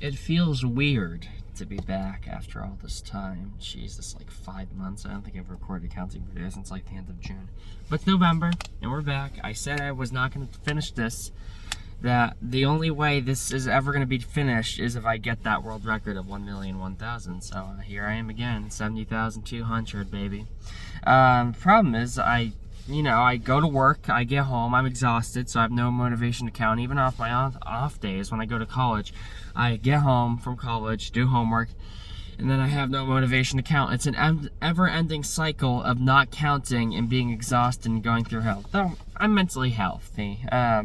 It feels weird to be back after all this time. Jesus, like 5 months. I don't think I've recorded a counting video since like the end of June. But it's November, and we're back. I said I was not going to finish this. That the only way this is ever going to be finished is if I get that world record of 1,001,000. So here I am again, 70,200, baby. Problem is, I go to work, I get home, I'm exhausted, so I have no motivation to count. Even off my off days when I go to college, I get home from college, do homework, and then I have no motivation to count. It's an ever-ending cycle of not counting and being exhausted and going through hell. Though I'm mentally healthy. I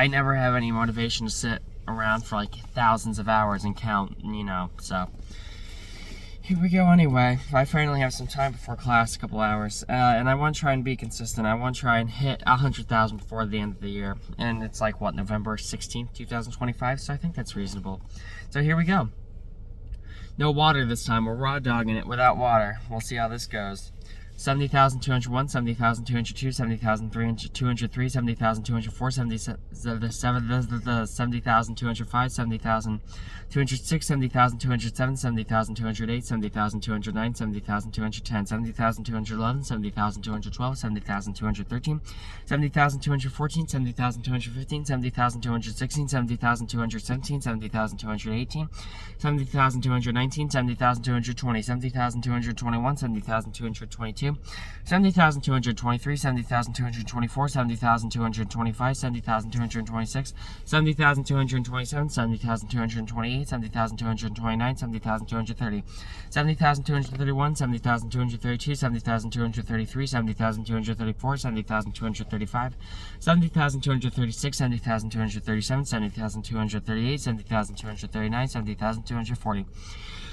never have any motivation to sit around for like thousands of hours and count, so here we go anyway. I finally have some time before class, a couple hours, and I want to try and be consistent. I want to try and hit 100,000 before the end of the year, and it's like, what, November 16th, 2025, so I think that's reasonable. So here we go. No water this time. We're raw dogging it without water. We'll see how this goes. 70,201, 70,202, 70,203, 70,204, 70,205, 70,206, 70,207, 70,208, 70,209, 70,210, 70,211, 70,212, 70,213, 70,214, 70,215, 70,216, 70,217, 70,218, 70,219, 70,220, 70,221, 70,222, 70,223, 70,224, 70,225, 70,226, 70,227, 70,228, 70,229, 70,230, 70,231, 70,232, 70,233, 70,234, 70,235, 70,236, 70,237, 70,238, 70,239, 70,240.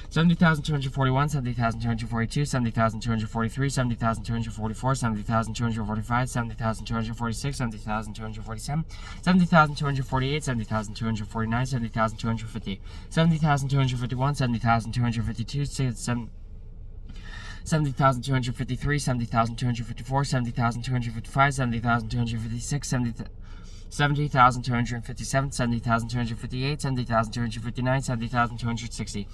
70,241, 70,242, 70,243, 70,244, 70,245, 70,246, 70,247, 70,248, 70,249, 70,250, 70,251, 70,252, 70,253, 70,254, 70,255, 70,256, 70,257, 70,258, 70,259, 70,260,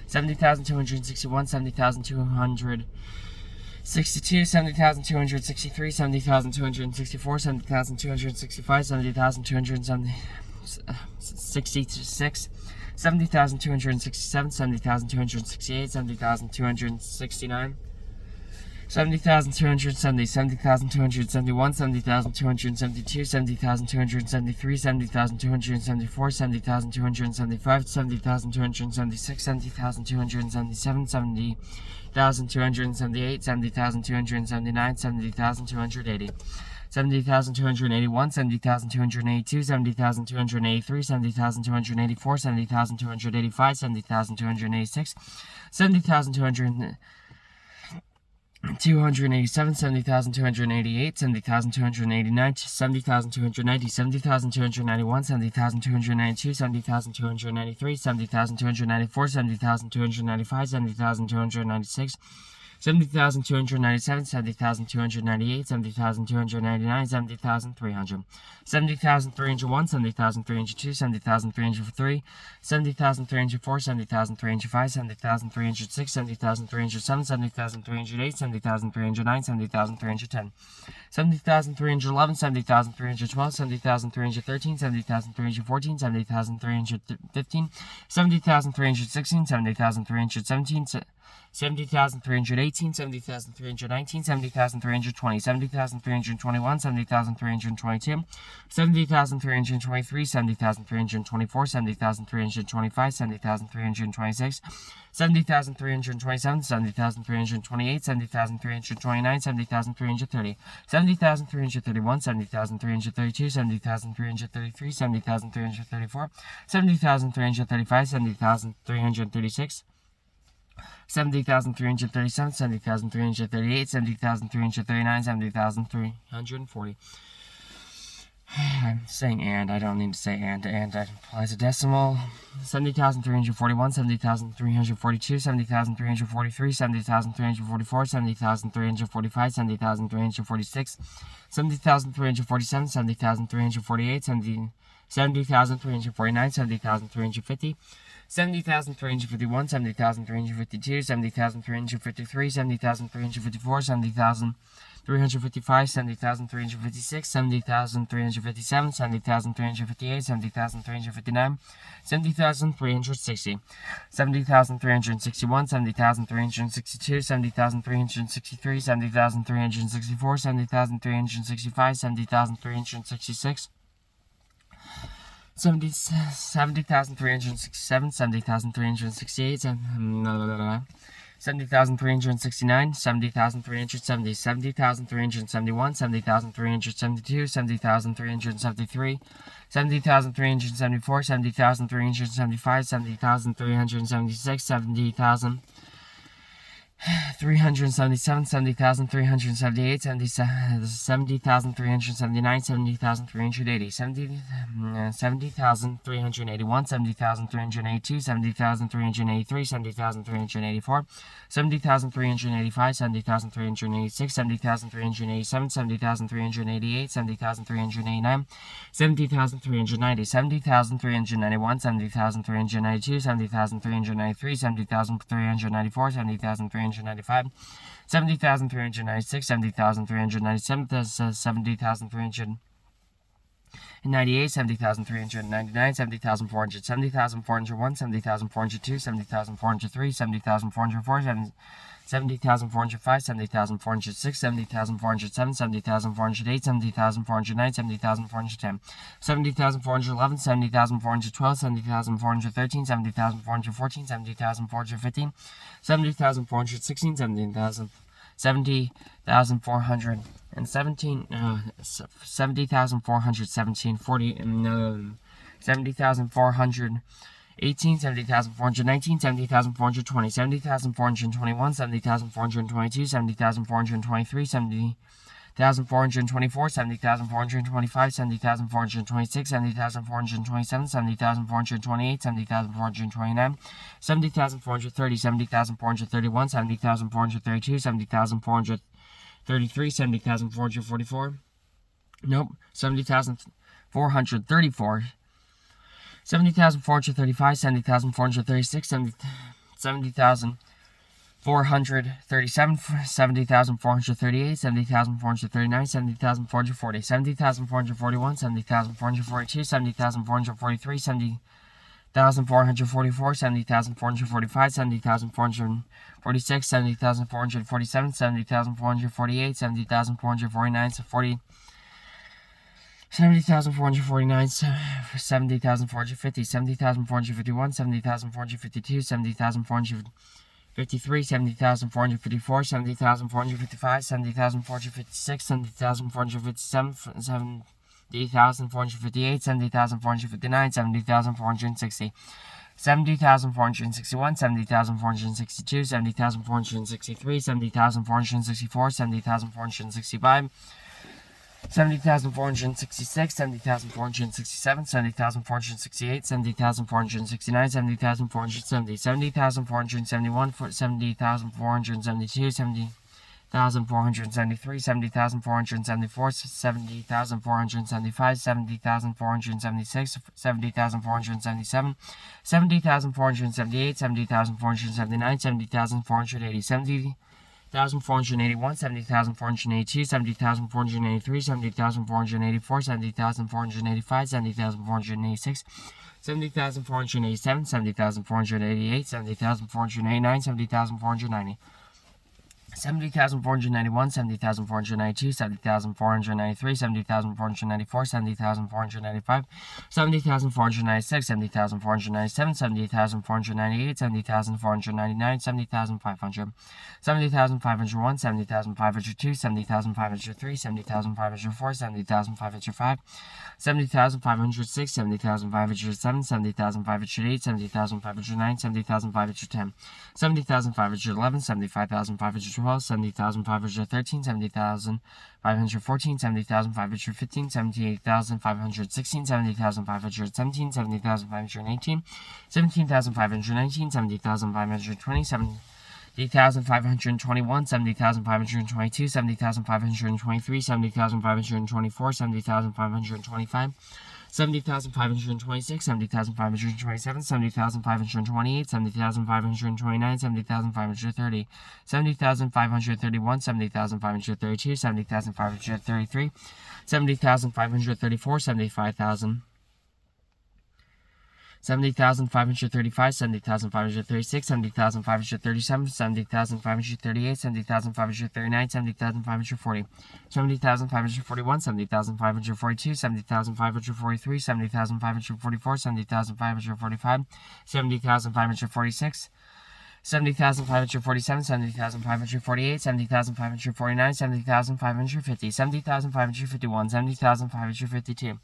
70,261, 70,262, 70,263, 70,264, 70,265, 70,266, 70,267, 70,268, 70,269, 70,270, 70,271, 70,272, 70,273, 70,274, 70,275, 70,276, 70,277, 70,278, 70,279, 70,280. 70,281, 70,282, 70,283, 70,284, 70,285, 70,286, 70,287, 70,288, 70,289, 70,290, 70,291, 70,292, 70,293, 70,294, 70,295, 70,296, 70,297, 70,298, 70,299, 70,300, 70,301, 70,302, 70,303, 70,304, 70,305, 70,306, 70,307, 70,308, 70,309, 70,310, 70,311, 70,312, 70,313, 70,314, 70,315, 70,316, 70,317, 70,318, 70,319, 70,320, 70,321, 70,322, 70,323, 70,324, 70,325, 70,326, 70,327, 70,328, 70,329, 70,330, 70,331, 70,332, 70,333, 70,334, 70,335, 70,336, 70,337, 70,338, 70,339, 70,340. I'm saying and, I don't need to say and implies a decimal. 70,341, 70,342, 70,343, 70,344, 70,345, 70,346, 70,347, 70,348, 70,349, 70,350, 70,351, 70,352, 70,353, 70,354, 70,355, 70,356, 70,357, 70,358, 70,359, 70,360, 70,361, 70,362, 70,363, 70,364, 70,365, 70,366, 70,367, 70,368, 70,369, 70,370, 70,371, 70,372, 70,373, 70,374, 70,375, 70,376, 70,000. 377, 70,378, 70,379, 70,380, 70,381, 70,382, 70,383, 70,384, 70,385, 70,386, 70,387, 70,388, 70,389, 70,390, 70,391, 70,392, 70,393, 70,394, 70,395, 70,396, 70,397, 70,398, 70,399, 70,400, 70,401, 70,402, 70,403, 70,404, 70,405, 70,406, 70,407, 70,408, 70,409, 70,410, 70,411, 70,412, 70,413, 70,414, 70,415, 70,416, 70,417, 70,417, 70,400. 18, 70,419, 70,420, 70,421, 70,422, 70,423, 70,424, 70,425, 70,426, 70,427, 70,428, 70,429, 70,430, 70,431, 70,432, 70,433, 70,444, nope, 70,434, 70,435, 70,436, 70,437, 70,438, 70,439, 70,440, 70,441, 70,442, 70,443, 70,444, 70,445, 70,446, 70,447, 70,448, 70,449, 70,449, 70,450, 70,451, 70,452, 70,453, 70,454, 70,455, 70,456, 70,457, 70,458, 70,459, 70,460, 70,461, 70,462, 70,463, 70,464, 70,465, 70,466, 70,467, 70,468, 70,469, 70,470, 70,471, 70,472, 70,473, 70,474, 70,475, 70,476, 70,477, 70,478, 70,479, 70,480, 70,481, 70,482, 70,483, 70,484, 70,485, 70,486, 70,487, 70,488, 70,489, 70,490, 70,491, 70,492, 70,493, 70,494, 70,495, 70,496, 70,497, 70,498, 70,499, 70,500, 70,501, 70,502, 70,503, 70,504, 70,505, 70,506, 70,507, 70,508, 70,509, 70,510, 70,511, 75,512, 70,513, 70,514, 70,515, 78,516, 70,517, 70,518, 17,519, 70,520, 70,521, 70,522, 70,523, 70,524, 70,525, 70,526, 70,527, 70,528, 70,529, 70,530, 70,531, 70,532, 70,533, 70,534, 75,000. 70,535, 70,536, 70,537, 70,538, 70,539, 70,540, 70,541, 70,542, 70,543, 70,544, 70,545, 70,546, 70,547, 70,548, 70,549, 70,550, 70,551, 70,552,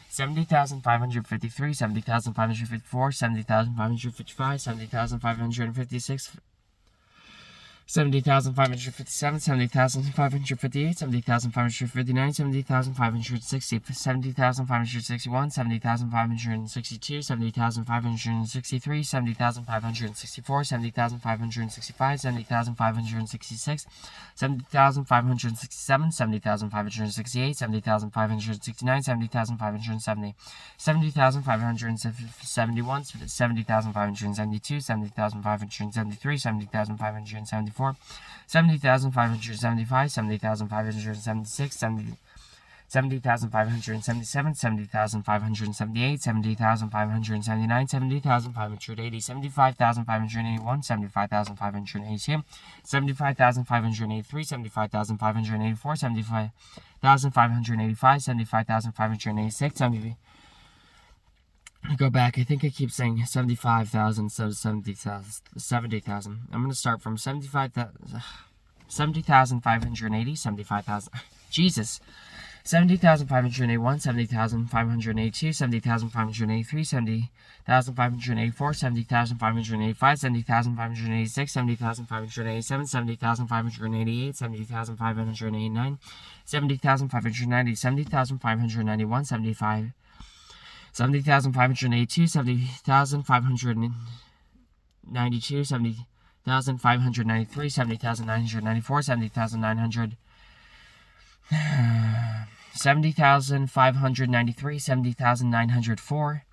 70,553, 70,554, 70,555, 70,556, 70,557, 70,558, 70,559, 70,560, 70,561, 70,562, 70,563, 70,564, 70,565, 70,566, 70,567, 70,568, 70,569, 70,570, 70,571, 70,572, 70,573, 70,574, 70,575, 70,576, 70,577, 70,578, 70,579, 70,580, 75,581, 75,582, 75,583, 75,584, 75,585, 75,586, go back. I think I keep saying 75,000 instead of 70,000. I'm going to start from 70,580, 75,000. Jesus. 70,581, 70,582, 70,583, 70,584, 70,585, 70,586, 70,587, 70,588, 70,589, 70,590, 70,591, 70,582, 70,592, 70,593, 70,994, 70,900, 70,593, 70,904,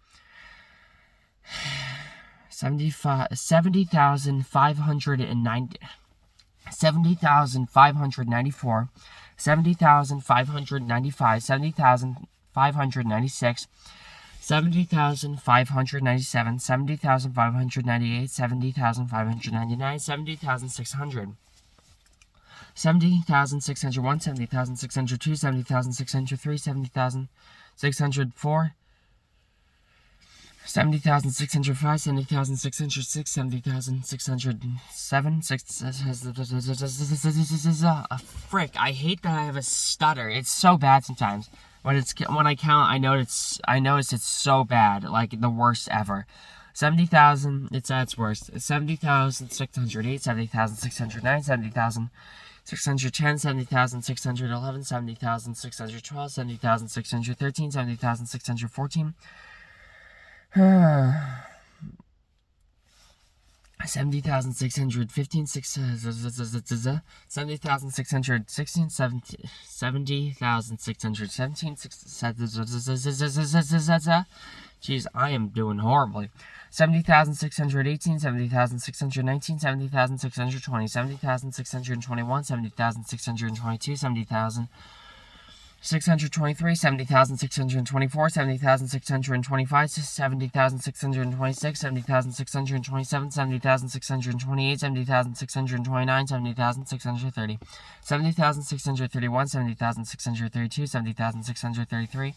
70,590, 70,594, 70,595, 70,596, 70,597, 70,598, 70,599, 70,600, 70,601, 70,602, 70,603, 70,604, 70,605, 70,606, 70,607, frick, I hate that I have a stutter. It's so bad sometimes. When I count, I notice it's so bad, like the worst ever. 70,000, it's at its worst. 70,608, 70,609, 70,610, 70,611, 70,612, 70,613, 70,614. 70,615, 70,616, 70,617, jeez, I am doing horribly. 70,618, 70,619, 70,620, 70,621, 70,622, 70,623, 70,624, 70,625, 70,626, 70,627, 70,628, 70,629, 70,630, 70,631, 70,632, 70,633,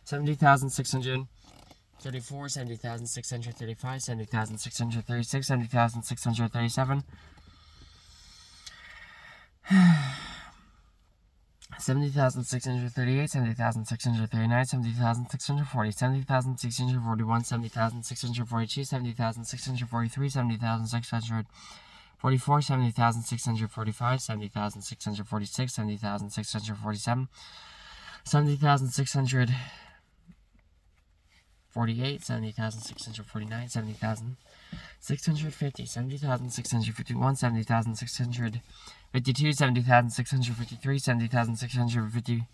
70,634, 70,635, 70,636, 70,637, 70,638, 70,639, 70,640, 70,641, 70,642, 70,643, 70,644, 70,645, 70,646, 70,647, 70,648, 70,649, 70,650, 70,651, 70,652, 70,653, 70,650,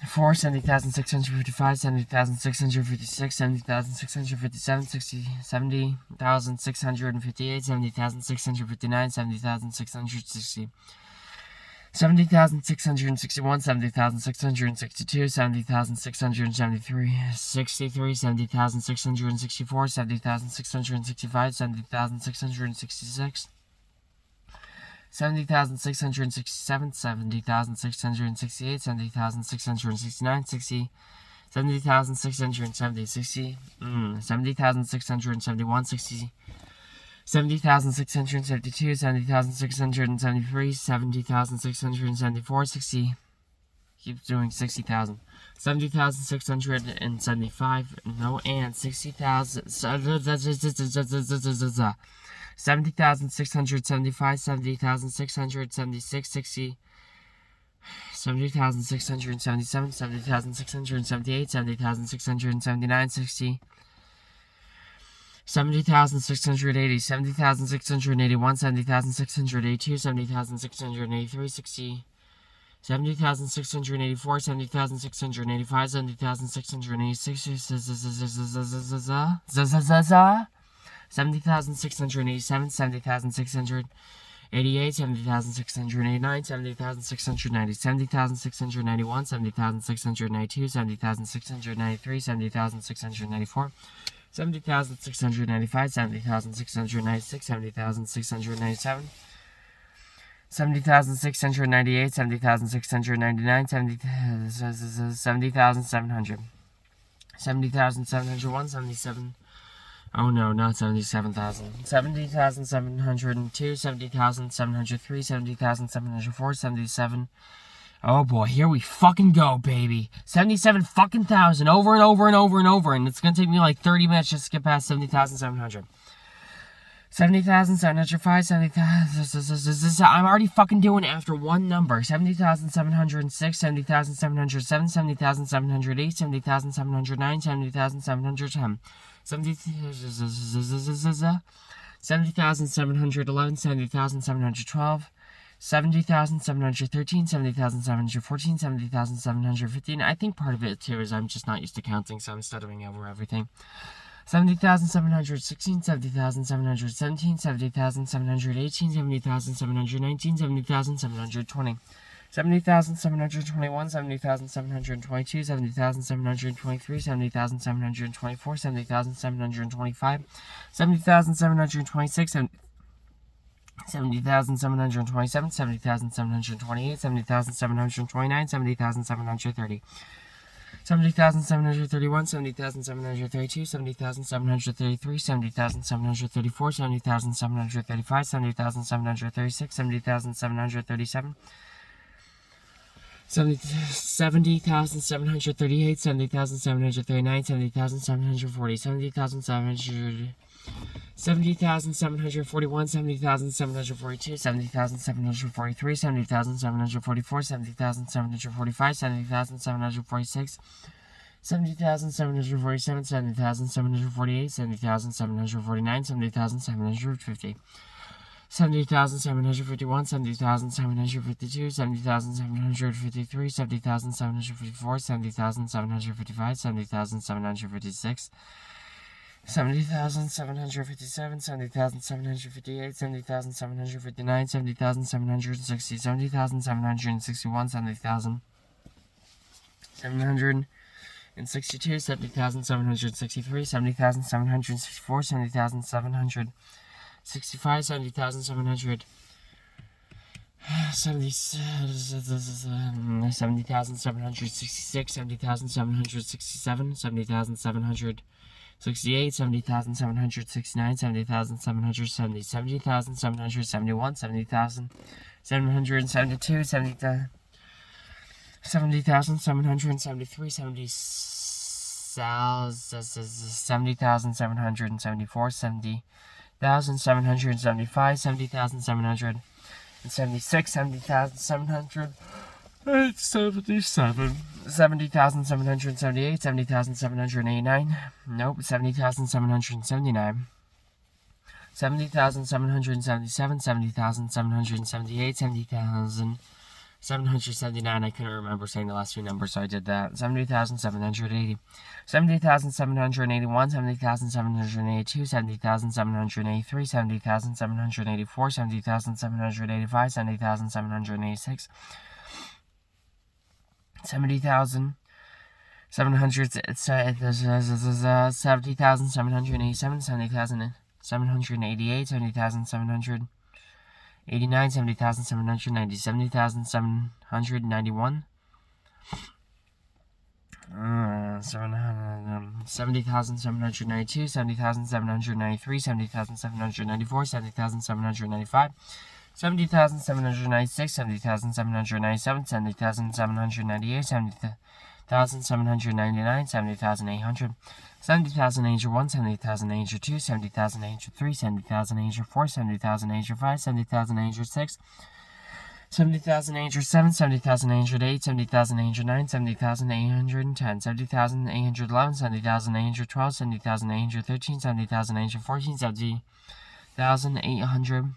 4, 70,655, 70,656, 70,657, 70,658, 70,659, 70,660, 70,661, 70,662, 70,673, 63, 70,664, 70,665, 70,666, 70,667, 70,668, 70,669, 60, 70,670, 60, 70,671, 60, 70,672, 70,673, 70,674, 60, keeps doing 60,000, 70,675, no, and 60,000, 70,675, 70,676, 60, 70,677, 70,678, 70,679, 60, 70,680, 70,681, 70,682, 70,683, 60, 70,684, 70,685, 70,686, 70,687, 70,688, 70,689, 70,690, 70,691, 70,692, 70,693, 70,694, 70,695, 70,696, 70,697, 70,698, 70,699, 70,700, 70,701, 77. Oh no, not 77,000. 70,702, 70,703, 70,704, 77. Oh boy, here we fucking go, baby. 77 fucking thousand, over and over and over and over, and it's gonna take me like 30 minutes just to get past 70,700. 70,705, 70,000. I'm already fucking doing it after one number. 70,706, 70,707, 70,708, 70,709, 70,710. 70,711, 70,712, 70,713, 70,714, 70,715. I think part of it too is I'm just not used to counting, so I'm stuttering over everything. 70,716, 70,717, 70,718, 70,719, 70,720. 70,721, 70,722, 70,723, 70,724, 70,725, 70,726, 70,727, 70,728, 70,729, 70,730. 70,731, 70,732, 70,733, 70,734, 70,735, 70,736, 70,737, 70,738, 70,739, 70,740, 70,700, 70,741, 70,742, 70,743, 70,744, 70,745, 70,746, 70,747, 70,748, 70,749, 70,750. 70,751, 70,752, 70,753, 70,754, 70,755, 70,756, 70,757, 70,758, 70,759, 70,760, 70,761, 70,762, 70,763, 70,764, 70,765, 70,700, 70,766, 70,767, 70,768, 70,769, 70,770, 70,771, 70,772, 70,773, 70,774, 70,775, 70,776, 70,700, 77, 70,778, 70,789, nope, 70,779, 70,777, 70,778, 70,779, 779, I couldn't remember saying the last few numbers, so I did that. 70,780. 70,781, 70,782, 70,783, 70,784, 70,785, 70,786, 70,700, 70,787, 70,788, 70,789, 70,790, 70,791, 70,792, 70,793, 70,794, 70,795, 70,796, 70,797, 70,798, 70,799, 70,800, 70,801, 70,802, 70,803, 70,804, 70,805, 70,806, 70,807, 70,808, 70,809, 70,810, 70,811, 70,812, 70,813, 70,814, 70,800,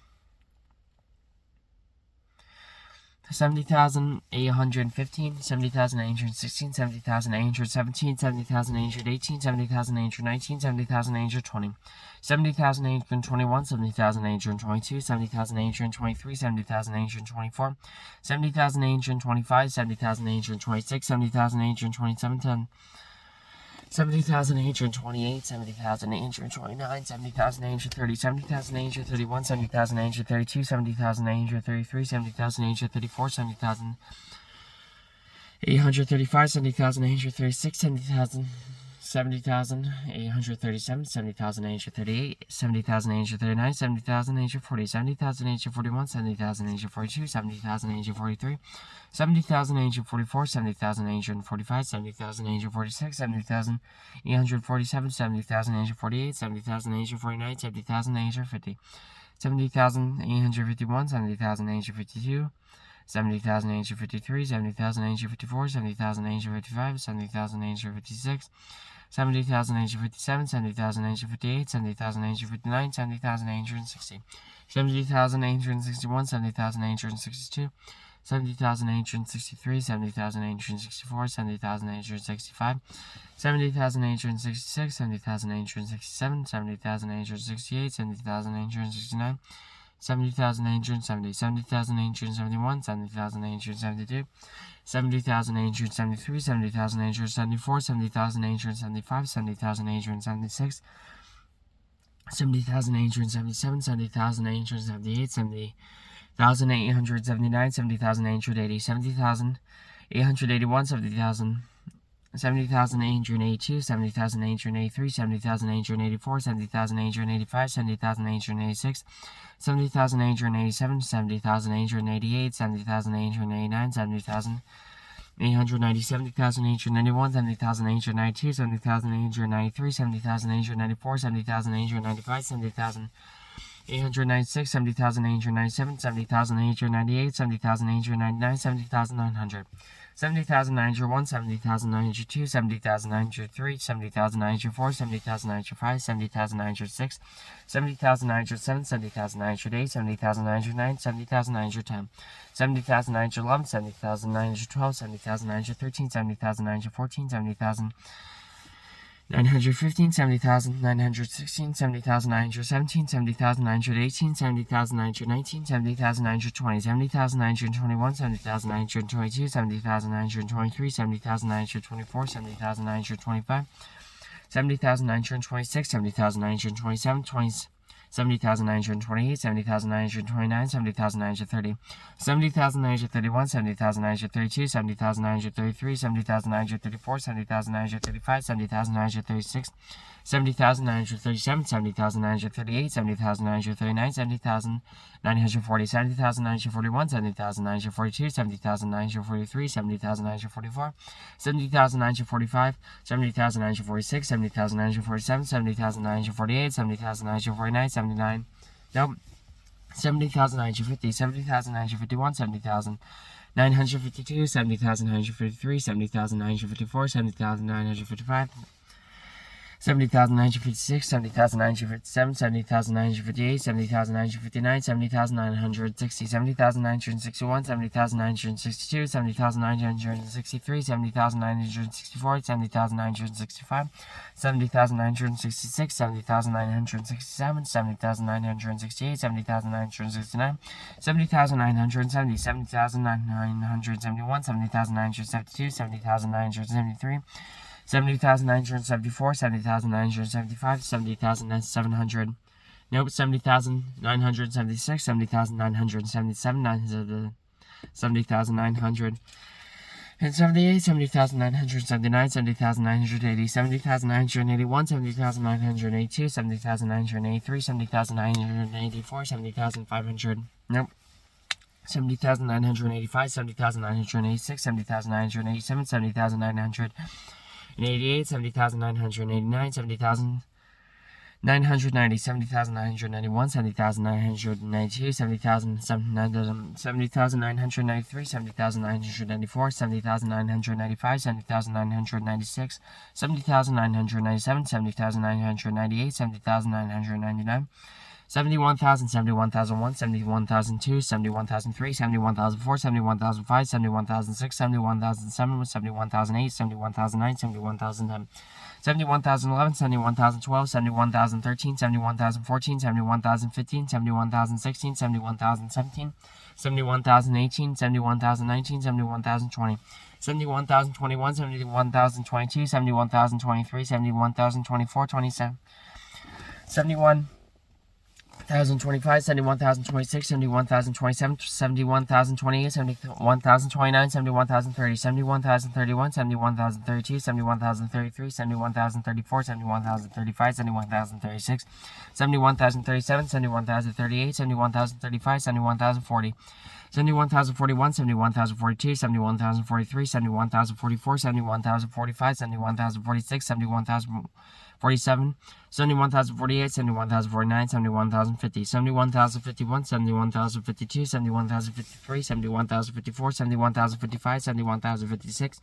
70,815, 70,816, 70,817, 70,818, 70,819, 70,820, 70,821, 70,822, 70,823, 70,824, 70,825, 70,826, 70,827, 70,828, 70,829, 70,830, 70,831, 70,832, 70,833, 70,834, 70,835, 70,836, 70,837, 70,838, 70,839, 70,840, 70,841, 70,842, 70,843, 70,844, 70,845, 70,846, 70,847, 70,848, 70,849, 70,850, 70,851, 70,852, 70,853, 70,854, 70,855, 70,856, 70,857, 70,858, 70,859, 70,860, 70,861, 70,862, 70,863, 70,864, 70,865, 70,866, 70,867, 70,868, 70,869, 70,870, 70,871, 70,872, 70,873, 70,874, 70,875, 70,876, 70,877, 70,878, 70,879, 70,880, 70,881, 70,000. 70,882, 70,883, 70,884, 70,885, 70,886, 70,887, 70,888, 70,889, 70,890, 70,891, 70,892, 70,893, 70,894, 70,895, 70,896, 70,897, 70,898, 70,899, 70,900. 70,901, 70,902, 70,903, 70,904, 70,905, 70,906, 70,907, 70,908, 70,909, 70,910, 70,911, 70,912, 70,913, 70,914, 70,000. 915, 70,916, 70,917, 70,918, 70,919, 70,920, 70,921, 70,922, 70,923, 70,924, 70,925, 70,926, 70,927, 70,928, 70,929, 70,930, 70,931, 70,932, 70,933, 70,934, 70,935, 70,936, 70,937, 70,938, 70,939, 70,940, 70,941, 70,942, 70,943, 70,944, 70,945, 70,946, 70,947, 70,948, 70,949, 79, nope, 70,950, 70,951, 70,952, 70,953, 70,954, 70,955, 70,956, 70,957, 70,958, 70,959, 70,960, 70,961, 70,962, 70,963, 70,964, 70,965, 70,966, 70,967, 70,968, 70,969, 70,970, 70,971, 70,972, 70,973, 70,974, 70,975, 70,700. Nope, 70,976, 70,977, 70,900. And 78, 70,979, 70,980, 70,981, 70,982, 70,983, 70,984, 70,500. Nope. 70,985, 70,986, 70,987, 70,988, 70,989, 70,990, 70,991, 70,992, 70,993, 70,994, 70,995, 70,996, 70,997, 70,998, 70,999, 71,000, 71,001, 71,002, 71,003, 71,004, 71,005, 71,006, 71,007, 71,008, 71,009, 71,010, 71,011, 71,012, 71,013, 71,014, 71,015, 71,016, 71,017, 71,018, 71,019, 71,020, 71,021, 71,022, 71,023, 71,024, 27, 71,025, 71,026, 71,027, 71,028, 71,029, 71,030, 71,031, 71,032, 71,033, 71,034, 71,035, 71,036, 71,037, 71,038, 71,035, 71,040, 71,041, 71,042, 71,043, 71,044, 71,045, 71,046, 71,047, 71,048, 71,049, 71,050, 71,051, 71,052, 71,053, 71,054, 71,055, 71,056,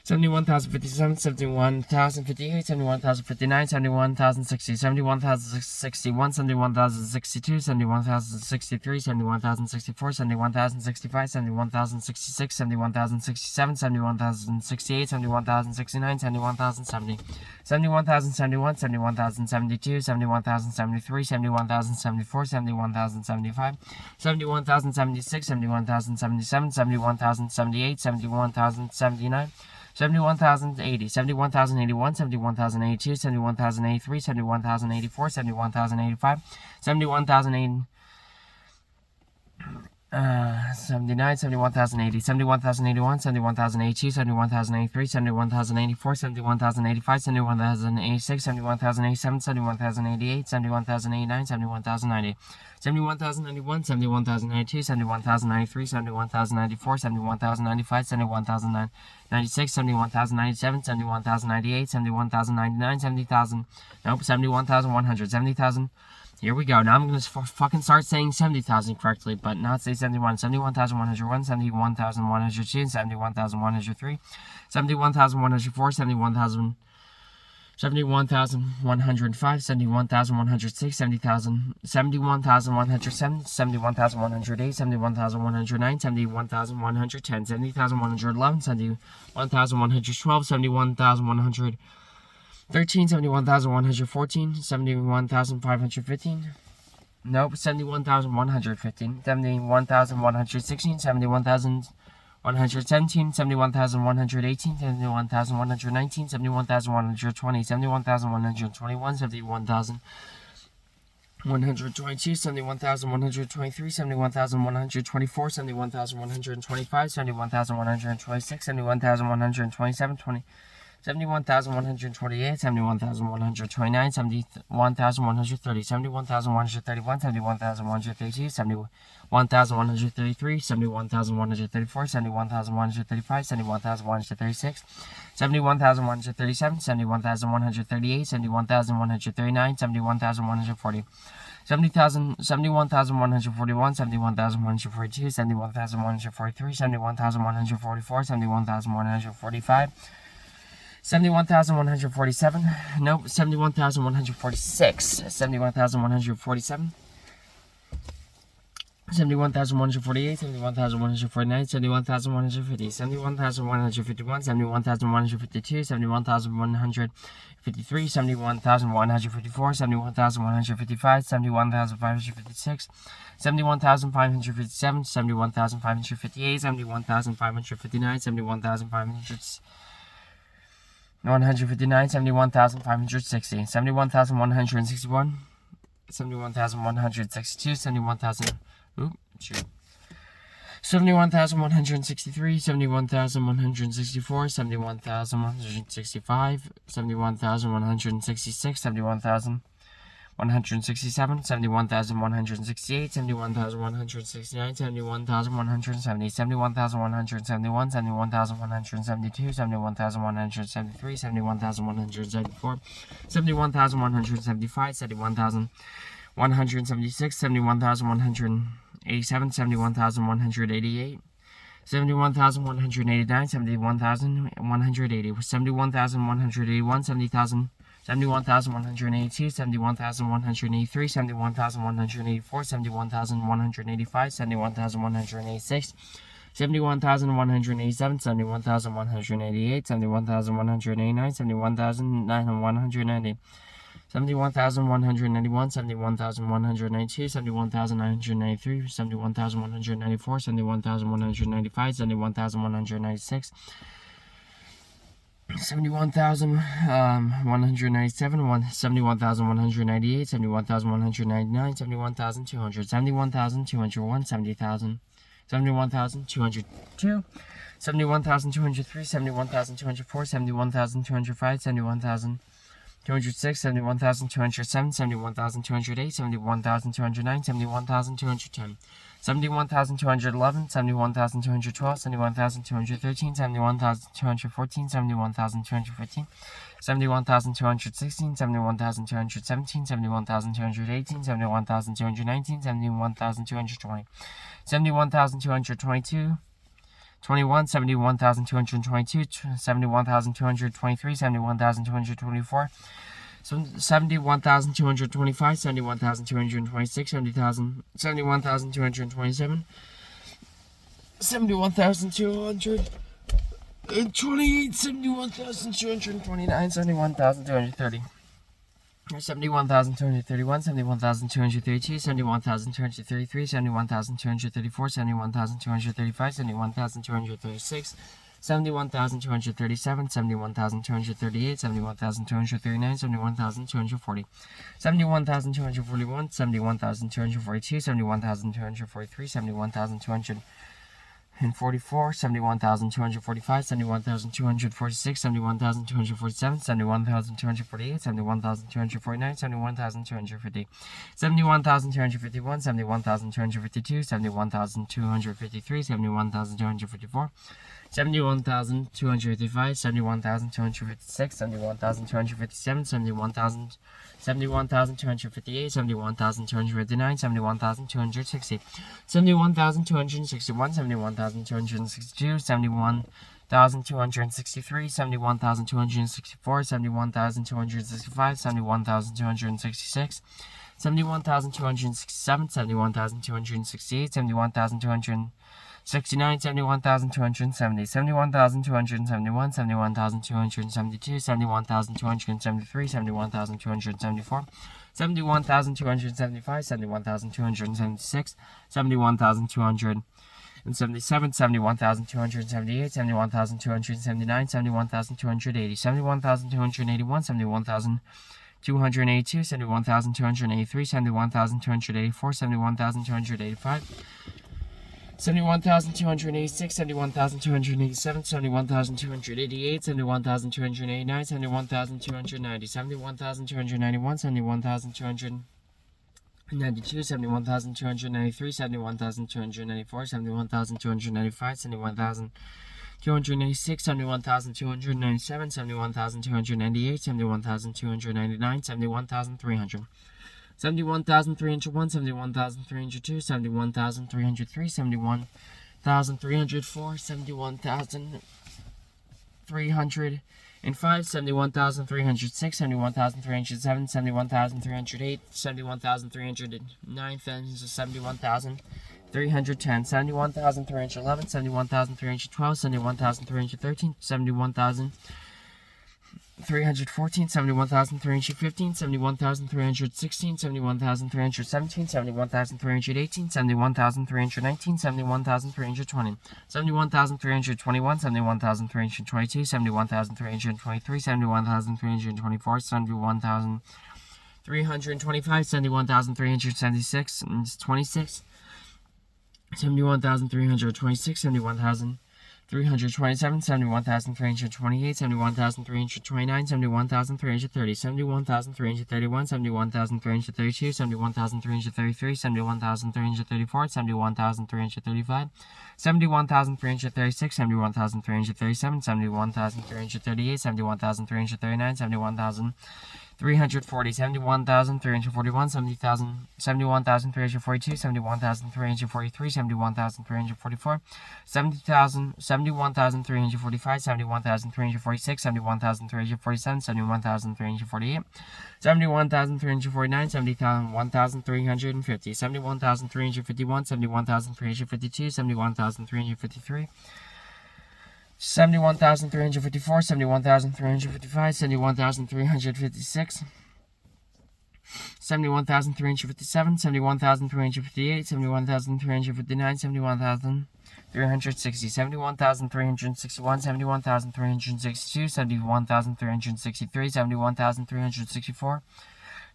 71,057, 71,058, 71,059, 71,060, 71,061, 71,062, 71,063, 71,064, 71,065, 71,066, 71,067, 71,068, 71,069, 71,070, 71,071, 71,072, 71,073, 71,074, 71,075, 71,076, 71,077, 71,078, 71,079, 71,080, 71,081, 71,082, 71,083, 71,084, 71,085, 71,080, 79, 71,080, 71,081, 71,082, 71,083, 71,084, 71,085, 71,086, 71,087, 71,088, 71,089, 71,090, 71,091, 71,092, 71,093, 71,094, 71,095, 71,096, 71,097, 71,098, 71,099, 70,000, nope, 71,100, 70,000. Here we go. Now I'm going to fucking start saying 70,000 correctly, but not say 71. 71,101, 71,102, 71,103, 71,104, 71,000. 71,105, 71,106, 70,000, 71,107, 71,108, 71,109, 71,110, 70,111, 71,112, 71,113, 71,114, 71,515. Nope, 71,115, 71,116, 71,117, 71,118, 71,119, 71,120, 71,121, 71,122, 71,123, 71,124, 71,125, 71,126, 71,127, 71,128, 71,129, 71,130, 71,131, 71,132, 71,133, 71,134, 71,135, 71,136, 71,137, 71,138, 71,139, 71,140. 71,141, 71,142, 71,143, 71,144, 71,145, 71,147. Nope, 71,146. 71,147. 71,148, 71,149, 71,150, 71,151, 71,152, 71,153, 71,154, 71,155, 71,556, 71,557, 71,558, 71,559, 71,559, 71,560, 71,161, 71,162, 71,163, 71,164, 71,165, 71,166, 71,167, 71,168, 71,169, 71,170, 71,170, 71,172, 71,173, 71,174, 71,175, 71,176, 71,187, 71,188, 71,189, 71,180, 71,181, 71,182, 71,183, 71,184, 71,185, 71,186, 71,187, 71,188, 71,189, 71,190, 71,191, 71,192, 71,993, 71,194, 71,195, 71,196, 71,197, 71,198, 71,199, 71,200, 71,201, 70,000, 71,202, 71,203, 71,204, 71,205, 71,206, 71,207, 71,208, 71,209, 71,210, 71,211, 71,212, 71,213, 71,214, 71,215, 71,216, 71,217, 71,218, 71,219, 71,220, 71,222, 21, 71,222, 71,223, 71,224, 71,225, 71,226, 71,227, 71,228, 71,229, 71,230. 71,231, 71,232, 71,233, 71,234, 71,235, 71,236, 71,237, 71,238, 71,239, 71,240, 71,241, 71,242, 71,243, 71,244, 71,245, 71,246, 71,247, 71,248, 71,249, 71,250, 71,251, 71,252, 71,253, 71,254, 71,255, 71,256, 71,257, 71,258, 71,259, 71,260, 71,261, 71,262, 71,263, 71,264, 71,265, 71,266, 71,267, 71,268, 71,269, 71,270, 71,271, 71,272, 71,273, 71,274, 71,275, 71,276, 71,277, 71,278, 71,279, 71,280, 71,281, 71,282, 71,283, 71,284, 71,285, 71,286, 71,287, 71,288, 71,289, 71,290, 71,291, 71,292, 71,293, 71,294, 71,295, 71,296, 71,297, 71,298, 71,299, 71,300. 71,301, 71,302, 71,303, 71,304, 71,305, 71,306, 71,307, 71,308, 71,309, 71,310, 71,311, 71,312, 71,313, 71,314, 71,315, 71,316, 71,317, 71,318, 71,319, 71,320, 71,321, 71,322, 71,323, 71,324, 71,325, 71,376, 26, 71,326, 71,327, 71,328, 71,329, 71,330, 71,331, 71,332, 71,333, 71,334, 71,335, 71,336, 71,337, 71,338, 71,339, 71,340, 71,341, 71,342, 71,343, 71,344, 71,345, 71,346, 71,347, 71,348, 71,349, 71,350, 71,351, 71,352, 71,353, 71,354, 71,355, 71,356, 71,357, 71,358, 71,359, 71,360, 71,361, 71,362, 71,363, 71,364,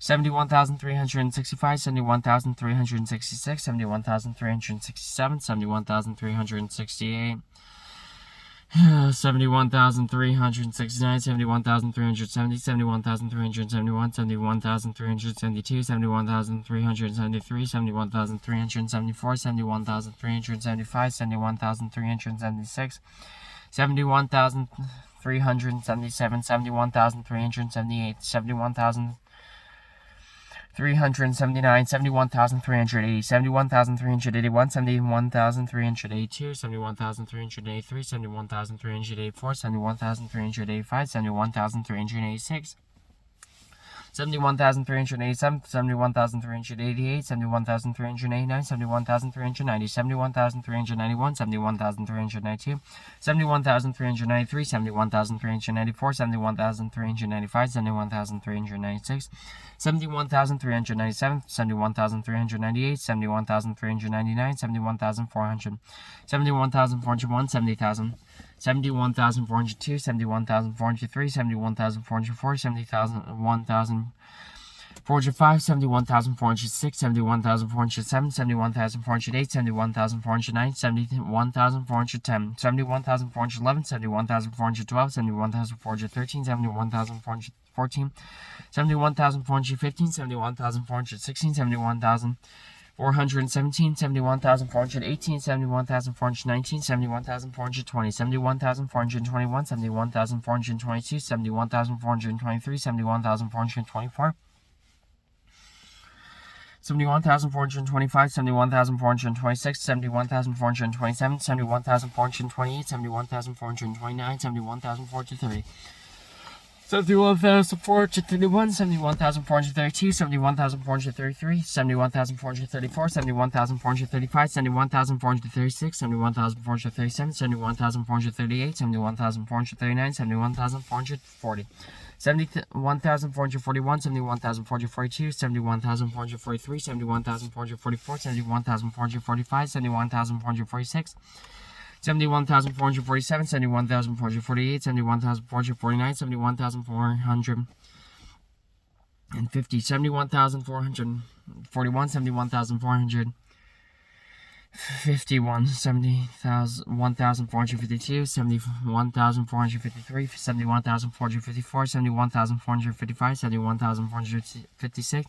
71,365, 71,366, 71,367, 71,368, 71,369, 71,370, 71,371, 71,372, 71,373, 71,374, 71,375, 71,376, 71,377, 71,378, 71,379, 71,380, 71,381, 71,382, 71,383, 71,384, 71,385, 71,386, 71,387, 71,388, 71,389, 71,390, 71,391, 71,392, 71,393, 71,394, 71,395, 71,396, 71,397, 71,398, 71,399, 71,400, 71,401, 70,000. 71,402, 71,403, 71,404, 71,405, 71,406, 71,407, 71,408, 71,409, 71,410, 71,411, 71,412, 71,413, 71,414, 71,415, 71,416, 71,417, 71,418, 71,419, 71,420, 71,421, 71,422, 71,423, 71,424, 71,425, 71,426, 71,427, 71,428, 71,429, 71,430. 71,431, 71,432, 71,433, 71,434, 71,435, 71,436, 71,437, 71,438, 71,439, 71,440. 71,441, 71,442, 71,443, 71,444, 71,445, 71,446, 71,447, 71,448, 71,449, 71,450, 71,441, 71,451, 71,452, 71,453, 71,454, 71,455, 71,456,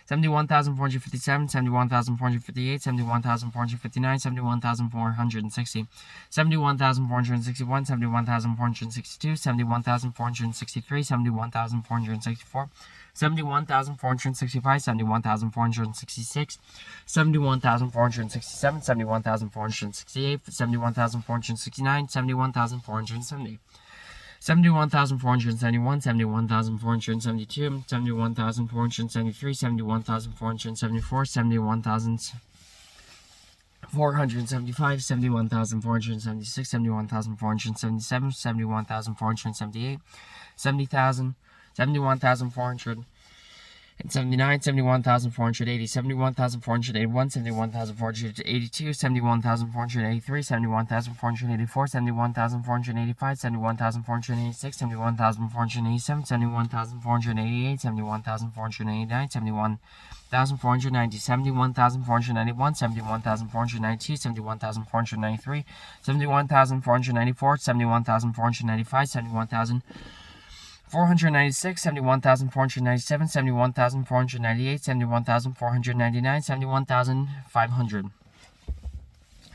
71,457, 71,458, 71,459, 71,460, 71,461, 71,462, 71,463, 71,464, 71,465, 71,466, 71,467, 71,468, 71,469, 71,470. 71,471, 71,472, 71,473, 71,474, 71,475, 71,476, 71,477, 71,478, 70,000, 71,400. And 79, 71,480, 71,481, 71,482, 71,483, 71,484, 71,485, 71,486, 71,487, 71,488, 71,489, 71,490, 71,491, 71,492, 71,493, 71,494, 71,495, 71,000. 496, 71,497, 71,498, 71,499, 71,500,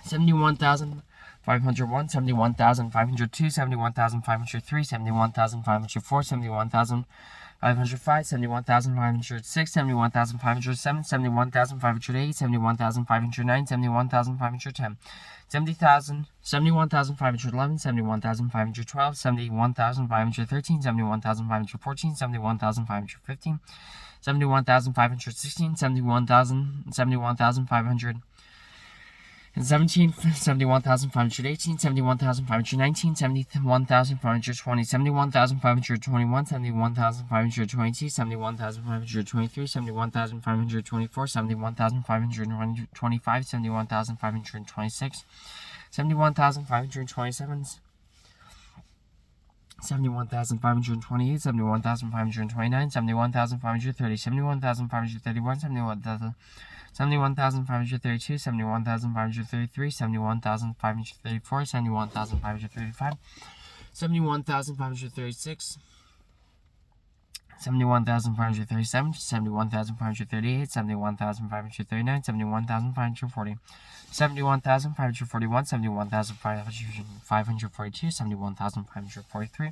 71,501, 71,502, 71,503, 71,504, 71,505, 71,506, 71,507, 71,508, 71,509, 71,510. 70,000, 71,511, 71,512, 71,513, 71,514, 71,515, 71,516, 71,500, and 71,518, 71,519, 71,520, 71,521, 71,522, 71,523, 71,524, 71,525, 71,526, 71,527, 71,528, 71,529, 71,530, 71,531, 71,532, 71,533, 71,534, 71,535, 71,536, 71,537, 71,538, 71,539, 71,540, 71,541, 71,542, 71,543,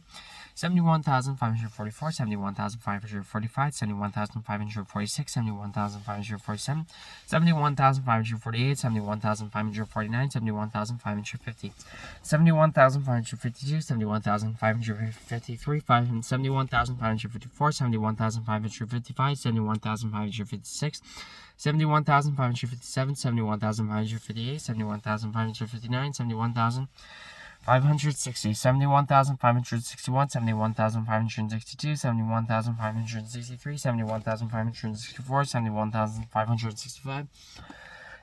71,544, 71,545, 71,546, 71,547, 71,548, 71,549, 71,550, 71,552, 71,553, 71,554, 71,555, 71,556, 71,557, 71,558, 71,559, 71,560, 71,561, 71,562, 71,563, 71,564, 71,565,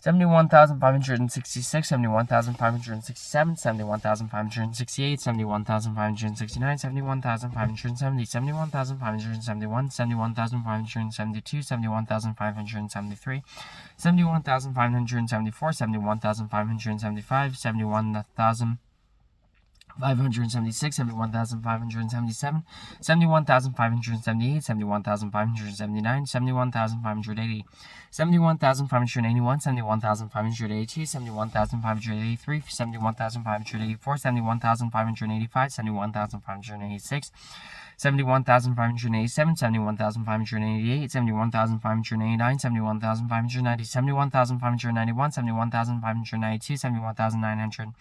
71,566, 71,567, 71,568, 71,569, 71,570, 71,571, 71,572, 71,573, 71,574, 71,575, 71,576, 71,577, 71,578, 71,579, 71,580, 71,581, 71,582, 71,583, 71,584, 71,585, 71,586, 71,587, 71,588, 71,589, 71,590, 71,591, 71,592, 71,900.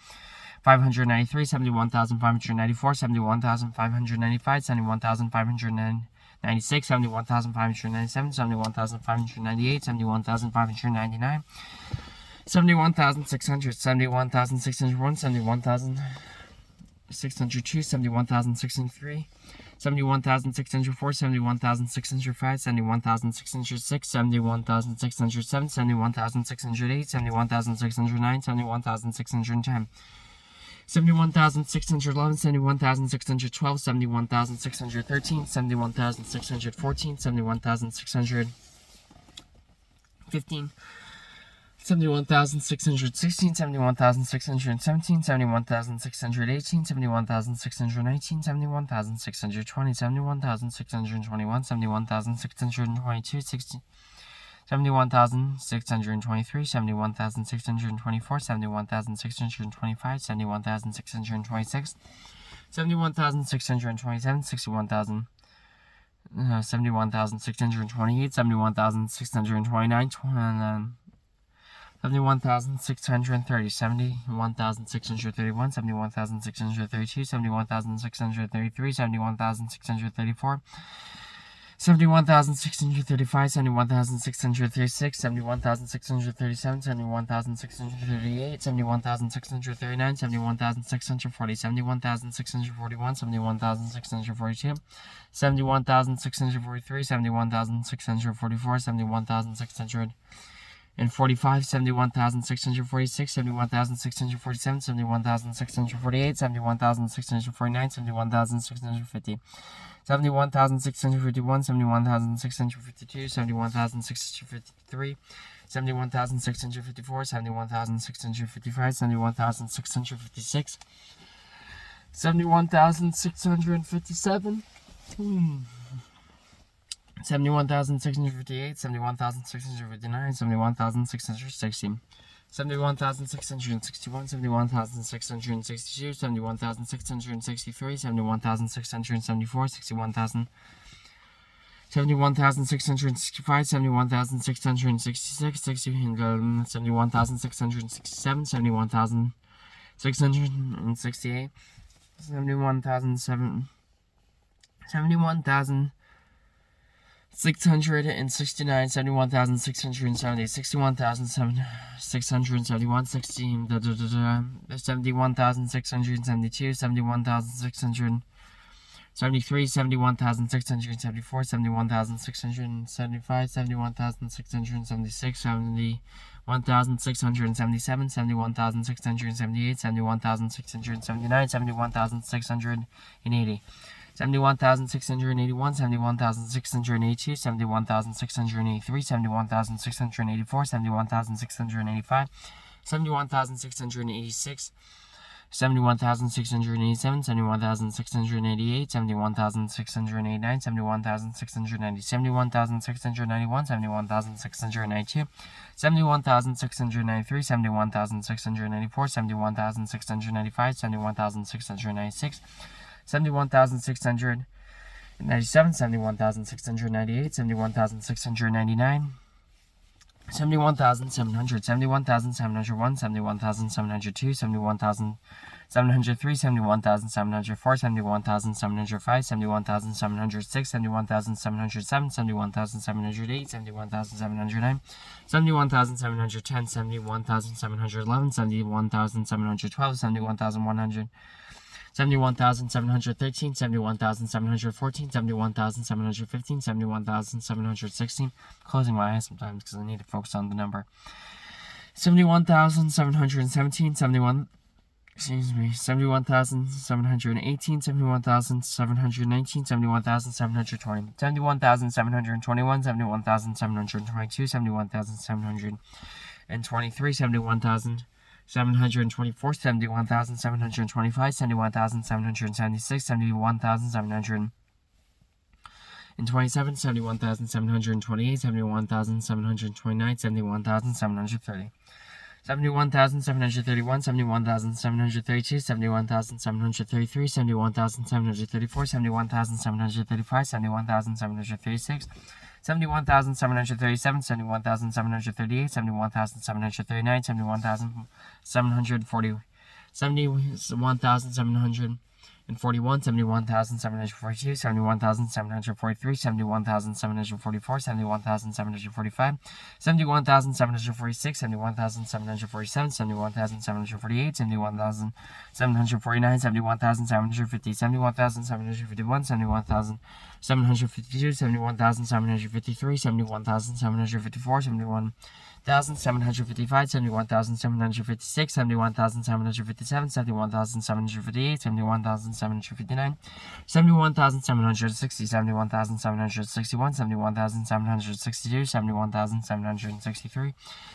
593, 71,594, 71,595, 71,596, 71,597, 71,598, 71,599, 71,600, 71,601, 71,602, 71,603, 71,604, 71,605, 71,606, 71,607, 71,608, 71,609, 71,610. 71,611, 71,612, 71,613, 71,614, 71,615, 71,616, 71,617, 71,618, 71,619, 71,620, 71,621, 71,622, 71,623, 71,624, 71,625, 71,626, 71,627, 71,000. 71,628, 71,629, 71,630, 71,631, 71,632, 71,633, 71,634, 71,635, 71,636, 71,637, 71,638, 71,639, 71,640, 71,641, 71,642, 71,643, 71,644, 71,600 and 45, 71,646, 71,647, 71,648, 71,649, 71,650, 71,651, 71,652, 71,653, 71,654, 71,655, 71,656, 71,657, 71,658, 71,659, 71,660, 71,661, 71,662, 71,663, 71,674, 71,665, 71,666, 71,667, 71,668, 71,007, 71,000. 669, 71,670, 61,671, 71,672, 71,673, 71,674, 71,675, 71,676, 71,677, 71,678, 71,679, 71,680. 71,681, 71,682, 71,683, 71,684, 71,685, 71,686, 71,687, 71,688, 71,689, 71,690, 71,691, 71,692, 71,693, 71,694, 71,695, 71,696, 71,697, 71,698, 71,699, 71,700, 71,701, 71,702, 71,703, 71,704, 71,705, 71,706, 71,707, 71,708, 71,709, 71,710, 71,711, 71,712, 71,100. 71,713, 71,714, 71,715, 71,716. Closing my eyes sometimes because I need to focus on the number. 71,717, 71,718, 71,719, 71,720, 71,721, 71,722, 71,723, 71,724, 71,725, 71,776, 71,727, 71,728, 71,729, 71,730. 71,731, 71,732, 71,733, 71,734, 71,735, 71,736, 71,737, 71,738, 71,739, 71,740, 71,741, 71,742, 71,743, 71,744, 71,745, 71,746, 71,747, 71,748, 71,749, 71,750, 71,751, 71,752, 71,753, 71,754, 71,755, 71,756, 71,757, 71,758, 71,759, 71,760, 71,761, 71,762, 71,763,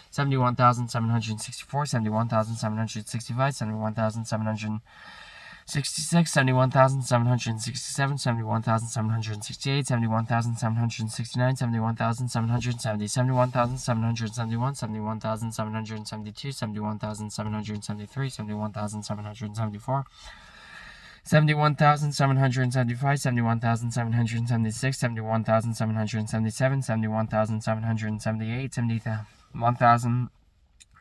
71,764, 71,765, 71,766, 71,767, 71,768, 71,769, 71,770, 71,771, 71,772, 71,773, 71,774, 71,775, 71,776, 71,777, 71,778, 71,779,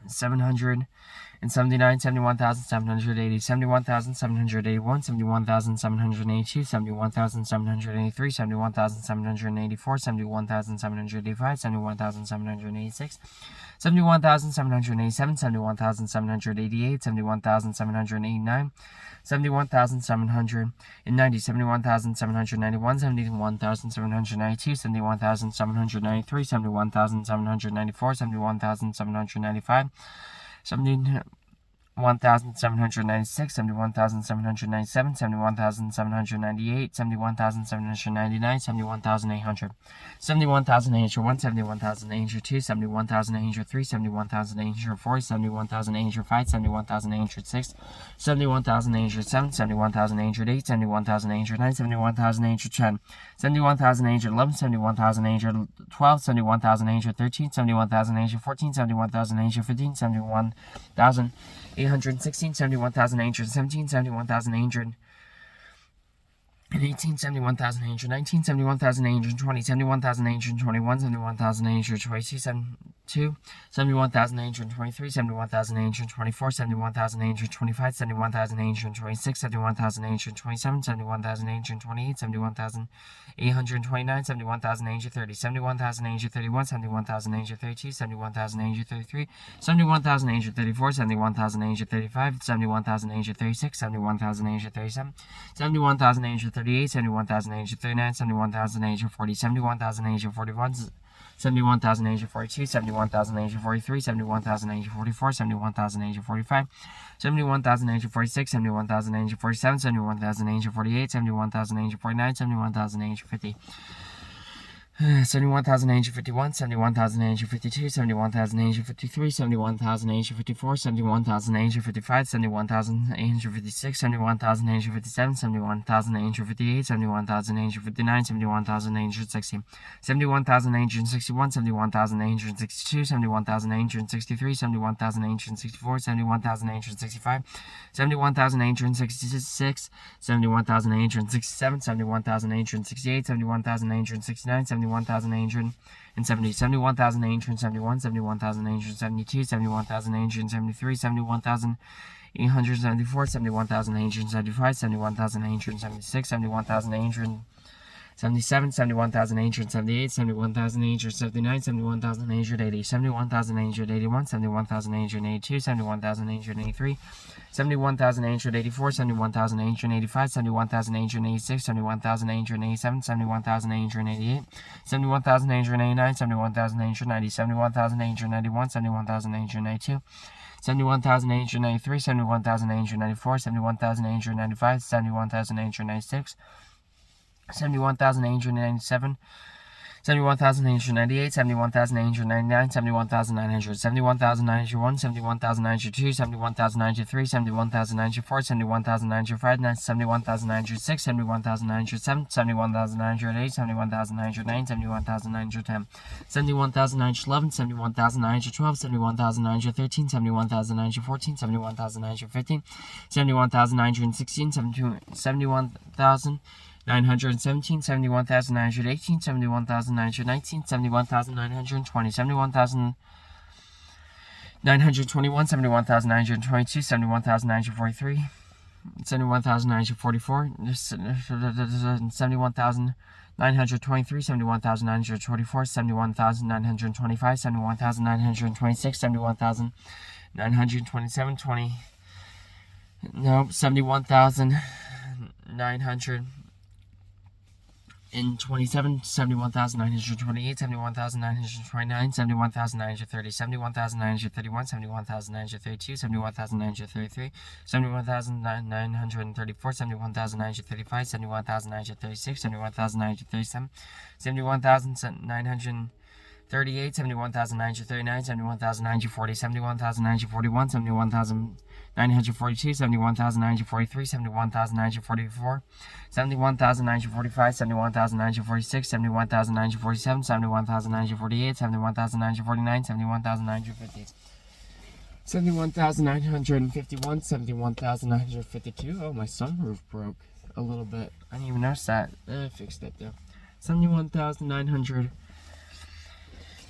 71,779, 71,780, 71,781, 71,782, 71,783, 71,784, 71,785, 71,786, 71,787, 71,788, 71,789, 71,790, 71,791, 71,792, 71,793, 71,794, 71,795, 71,796, 71,797, 71,798, 71,799, 71,800, 71,801, 71,802, 71,803, 71,804, 71,805, 71,806, 71,807, 71,808, 71,809, 71,810, 71,811, 71,812, 71,813, 71,814, 71,815, 71,816, 71,817, 71,818, 71,819, 71,820, 71,821, 71,822, 71,823, 71,824, 71,825, 71,826, 71,827, 71,828, 71,829, 71,830, 71,831, 71,832, 71,833, 71,834, 71,835, 71,836, 71,837, 71,838, 71,839, 71,840, 71,841, 71,842, 71,843, 71,844, 71,845, 71,846, 71,847, 71,848, 71,849, 71,850. 71,851, 71,852, 71,853, 71,854, 71,855, 71,856, 71,857, 71,858, 71,859, 71,860, 71,861, 71,862, 71,863, 71,864, 71,865, 71,866, 71,867, 71,868, 71,869, 71,870, 71,871, 71,872, 71,873, 71,874, 71,875, 71,876, 71,877, 71,878, 71,879, 71,880, 71,881, 71,882, 71,883, 71,884, 71,885, 71,886, 71,887, 71,888, 71,889, 71,890, 71,891, 71,892, 71,893, 71,894, 71,895, 71,896, 71,897, 71,898, 71,899, 71,900, 71,901, 71,902, 71,903, 71,904, 71,905, 71,906, 71,907, 71,908, 71,909, 71,910, 71,911, 71,912, 71,913, 71,914, 71,915, 71,916, 71,000. 917, 71,918, 71,919, 71,920, 71,921, 71,922, 71,943, 71,944, 71,923, 71,924, 71,925, 71,926, 71,927, 71,900. In 27, 71,928, 71,929, 71,930, 71,931, 71,932, 71,933, 71,934, 71,935, 71,936, 71,937, 71,938, 71,939, 71,940, 71,941, 71,942, 71,943, 71,944, 71,945, 71,946, 71,947, 71,948, 71,949, 71,950. 71,951, 71,952. Oh, my sunroof broke a little bit. I didn't even notice that. I fixed it though. 71,900.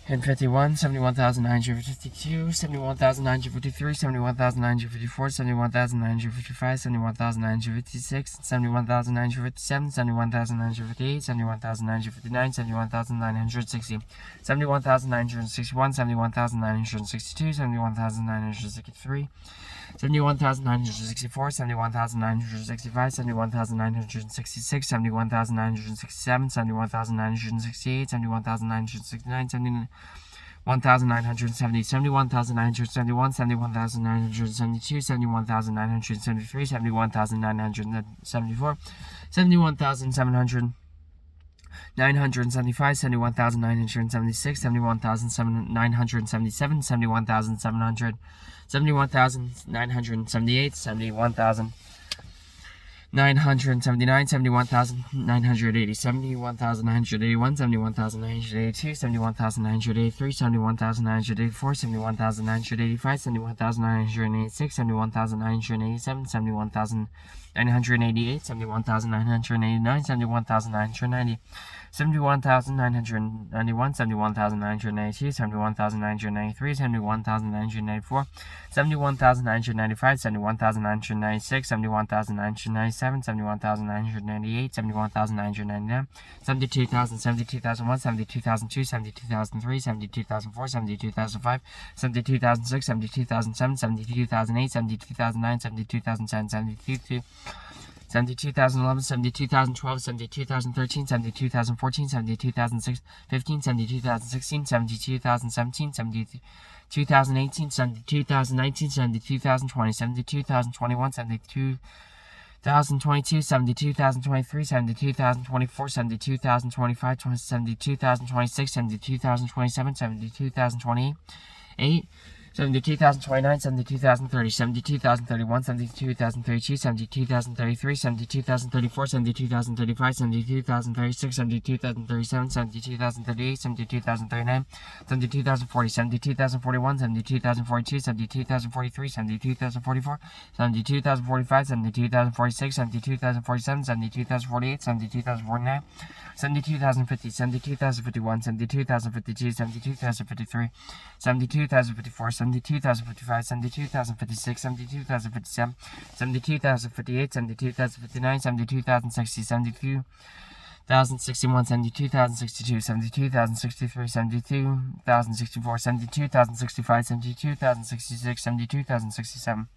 and 51, 71,952, 71,953, 71,954, 71,955, 71,956, 71,957, 71,958, 71,959, 71,960, 71,961, 71,962, 71,963, 71,964, 71,965, 71,966, 71,967, 71,968, 71,969, 71,970, 71,971, 71,972, 71,973, 71,974, 71,700. 975, 71,976, 71,977, 71,700, 71,978, 71,979, 71,980, 71,981, 71,982, 71,983, 71,984, 71,985, 71,986, 71,987, 71,988, 71,989, 71,990, 71,991, 71,992, 71,993, 71,994, 71,995, 71,996, 71,997, 71,998, 71,999, 72,000, 72,001, 72,002, 72,003, 72,004, 72,005, 72,006, 72,007, 72,008, 72,009, 72,010, 72,011, 72,012, 72,013, 72,014, 72,015, 72,016, 72,017, 72,018, 72,019, 72,020, 72,021, 72,022, 72,023, 72,024, 72,025, 72,026, 72,027, 72,028, 72,029, 72,030, 72,031, 72,032, 72,033, 72,034, 72,035, 72,036, 72,037, 72,038, 72,039, 72,040, 72,041, 72,042, 72,043, 72,044, 72,045, 72,046, 72,047, 72,048, 72,049, 72,050, 72,051, 72,052, 72,053, 72,054, 72,055, 72,056, 72,057, 72,058, 72,059, 72,060, 72,061, 72,062, 72,063, 72,064, 72,065, 72,066, 72,067.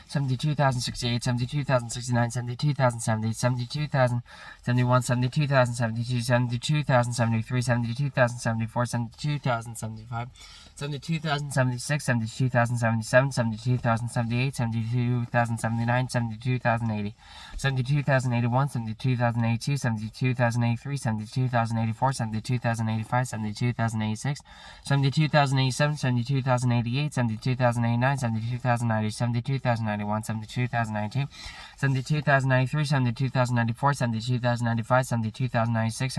72,068, 72,069, 72,070, 72,071, 72,072, 72,073, 72,074, 72,075, 72,076, 72,077, 72,078, 72,079, 72,080, 72,081, 72,082, 72,083, 72,084, 72,085, 72,086, 72,087, 72,088, 72,089, 72,090, 72,091, 72,092, 72,093, 72,094, 72,095, 72,096,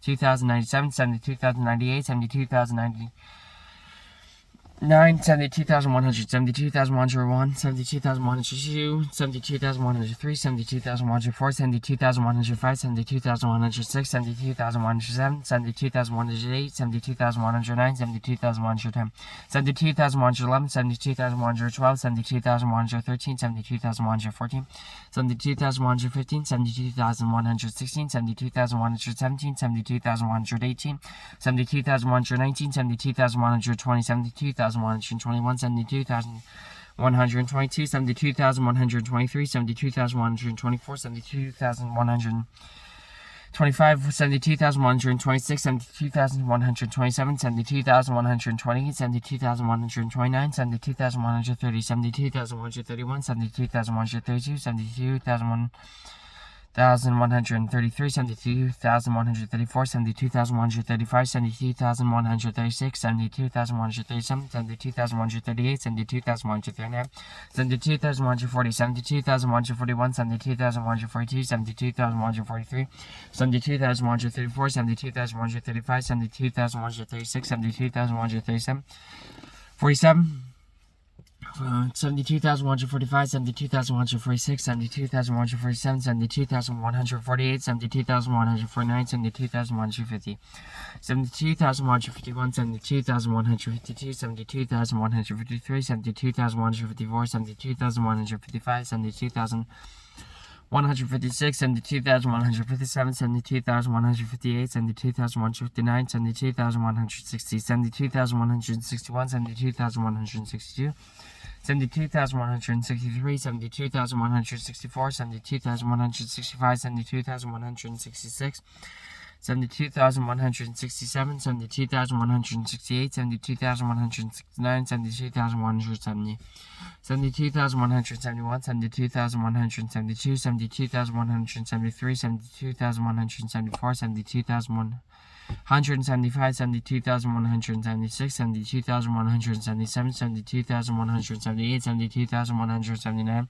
72,097, 72,098, 72,090. 72,100, 72,101, 72,102, 72,103, 72,104, 72,105, 72,106, 72,107, 72,108, 72,109, 72,110, 72,111, 72,112, 72,113, 72,114, 72,115, 72,116, 72,117, 72,118, 72,119, 72,120, 72,121, 72,122, 72,123, 72,124, 72,125, 72,126, 72,127, 72,128, 72,129, 72,130, 72,131, 72,132, 72,133, 72,134, 72,135, 72,136, 72,137, 72,138, 72,139, 72,140, 72,141, 72,142, 72,143, 72,134, 72,135, 72,136, 72,137, 47. 72,145, 72,146, 72,147, 72,148, 72,149, 72,150, 72,151, 72,152, 72,153, 72,154, 72,155, 72,156, 72,157, 72,158, 72,159, 72,160, 72,161, 72,162, 72,163, 72,164, 72,165, 72,166, 72,167, 72,168, 72,169, 72,170, 72,171, 72,172, 72,173, 72,174, 72,175, 72,176, 72,177, 72,178, 72,179,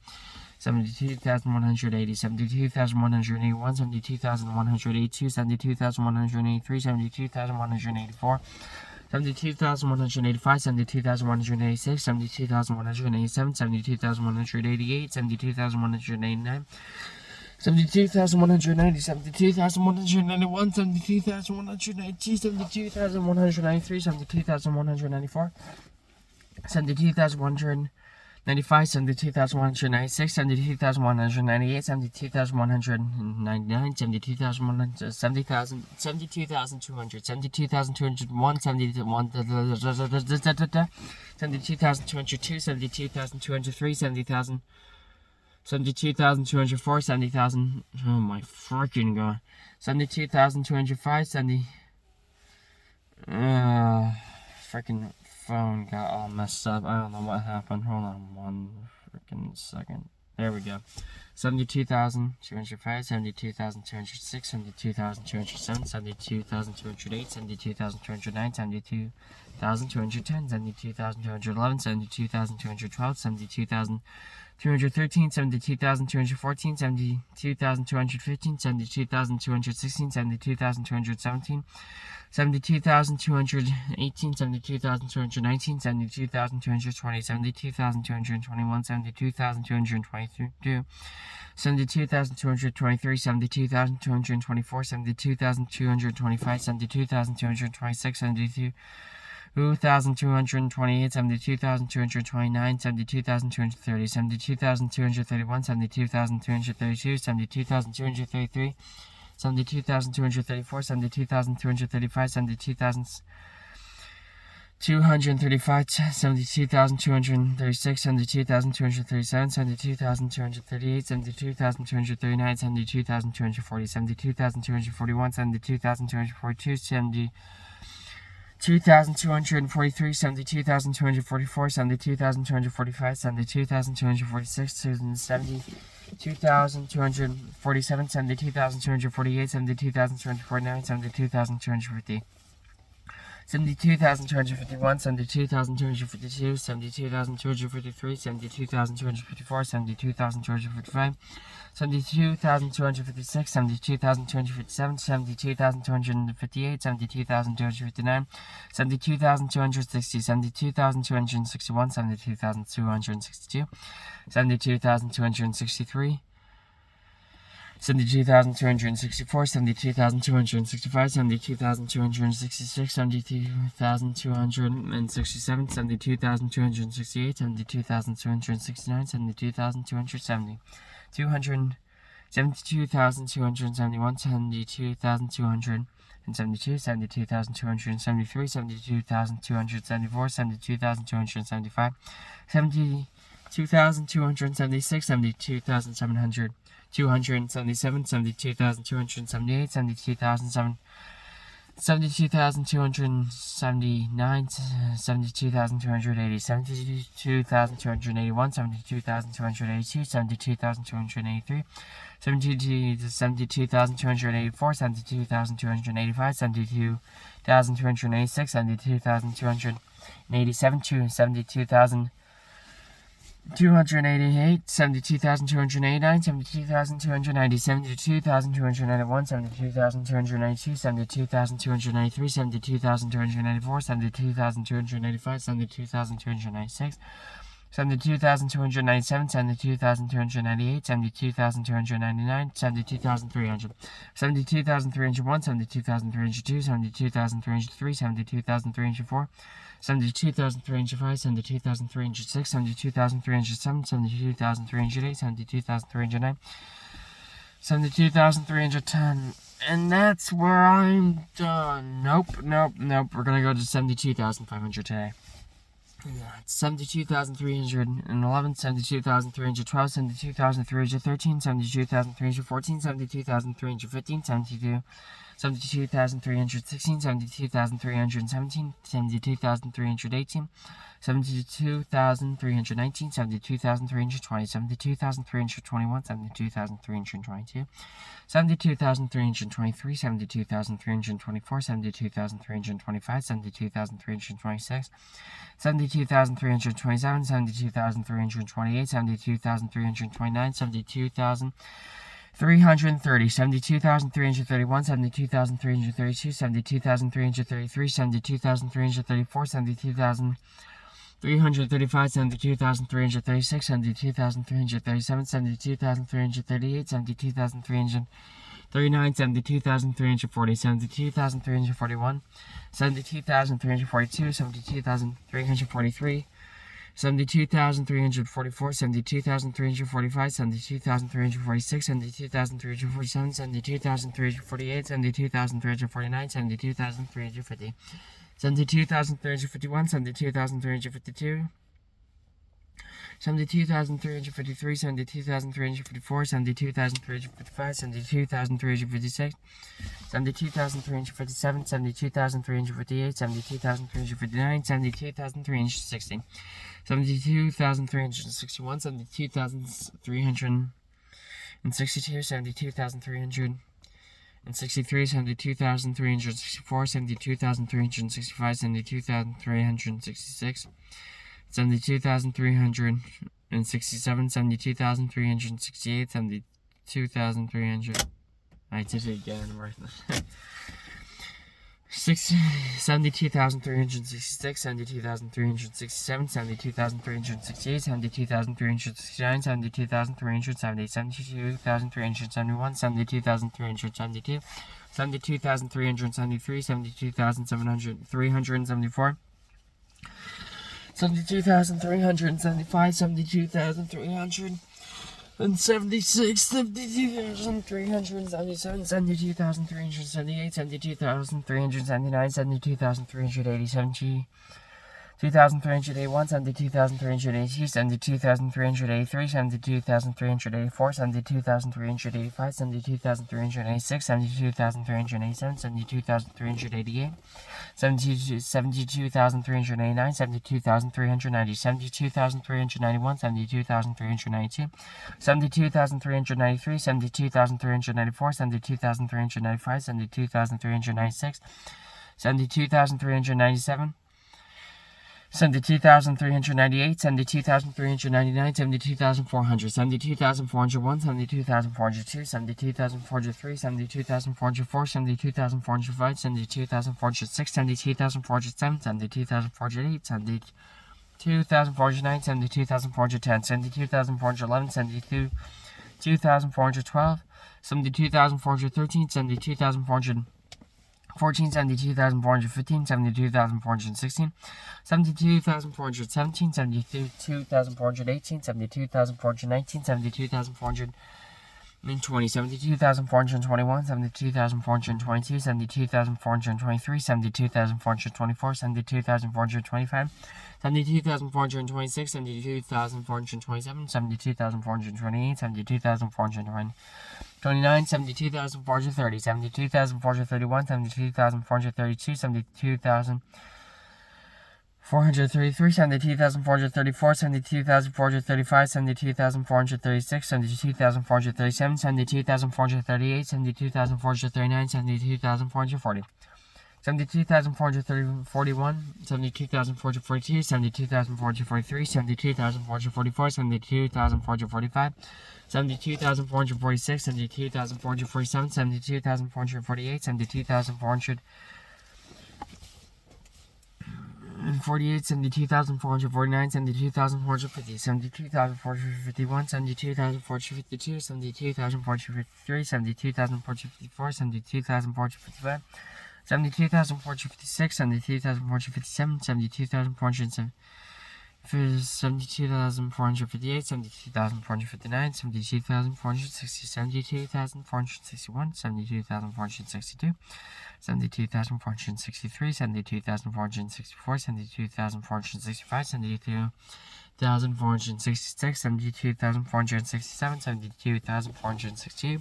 72,180, 72,181, 72,182, 72,183, 72,184, 72,185, 72,186, 72,187, 72,188, 72,189, 72,190, 72,191, 72,192, 72,193, 72,194, 72,195, 72,196, 72,198, 72,199, 72,100, 70,000, 72,200, 72,201, 72,202, 72,203, 70,000. 72,204, 70,000. Oh my freaking god. 72,205, 70. Freaking phone got all messed up. I don't know what happened. Hold on one freaking second. There we go. 72,205, 72,206, 72,207, 72,208, 72,209, 72,210, 72,211, 72,212, 72,213, 72,214, 72,215, 72,216, 72,217, 72,218, 72,219, 72,220, 72,221, 72,222, 72,223, 72,224, 72,225, 72,226, 72,228, 72,229, 72,230, 72,231, 72,232, 72,233, 72,234, 72,235, 72,235, 72,236, 72,237, 72,238, 72,239, 72,240, 72,241, 72,242, 72,243, 72,244, 72,245, 72,246, 72,247, 72,248, 72,249, 72,250. 72,251, 72,252, 72,253, 72,254, 72,255, 72,256, 72,257, 72,258, 72,259, 72,260, 72,261, 72,262, 72,263, 72,264, 72,265, 72,266, 72,267, 72,268, 72,269, 72,270, 72,271, 72,272, 72,273, 72,274, 72,275, 72,276, 72,700, 277, 72,278, 72,279, 72,280, 72,281, 72,282, 72,283, 72,284, 72,285, 72,286, 72,287, 72,000. 288, 72,289, 72,290, 72,291, 72,292, 72,293, 72,294, 72,295, 72,296, 72,297, 72,298, 72,299, 72,300, 72,301, 72,302, 72,303, 72,304, 72,305, 72,306, 72,307, 72,308, 72,309, 72,310. And that's where I'm done. Nope. We're gonna go to 72,500 today. Yeah, it's 72,311, 72,312, 72,313, 72,314, 72,315, 72,316, 72,317, 72,318, 72,319, 72,320, 72,321, 72,322, 72,323, 72,324, 72,325, 72,326, 72,327, 72,328, 72,329, 72,330, 72,331, 72,332, 72,333, 72,334, 72,335, 72,336, 72,337, 72,338, 72,339, 72,340, 72,341, 72,342, 72,343, 72,344, 72,345, 72,346, 72,347, 72,348, 72,349, 72,350, 72,351, 72,352, 72,353, 72,354, 72,355, 72,356, 72,357, 72,358, 72,359, 72,360, 72,361, 72,362, 72,363, 72,364, 72,365, 72,366, 72,367, 72,368, 72,300. I did it again. 72,366, 72,367, 72,368, 72,369, 72,370, 72,371, 72,372, 72,373, 72,374, 72,375, 72,376, 72,377, 72,378, 72,379, 72,380, 72,381, 72,382, 72,383, 72,384, 72,385, 72,386, 72,387, 72,388, 72,389, 72,390, 72,391, 72,392, 72,393, 72,394, 72,395, 72,396, 72,397, 72,398, 72,399, 72,400, 72,401, 72,402, 72,403, 72,404, 72,405, 72,406, 72,407, 72,408, 72,409, 72,410, 72,411, 72,412, 72,413, 72,414, 72,415, 72,416, 72,417, 72,418, 72,419, 72,420, 72,421, 72,422, 72,423, 72,424, 72,425, 72,426, 72,427, 72,428, 72,429, 72,430, 72,431, 72,432, 72,433, 72,434, 72,435, 72,436, 72,437, 72,438, 72,439, 72,440. 72,441, 72,442, 72,443, 72,444, 72,445, 72,446, 72,447, 72,448, 72,400. 72,448, 72,449, 72,450, 72,451, 72,452, 72,453, 72,454, 72,455, 72,456, 72,457, 72,407. 72,458, 72,459, 72,460, 72,461, 72,462, 72,463, 72,464, 72,465, 72,466, 72,467, 72,468,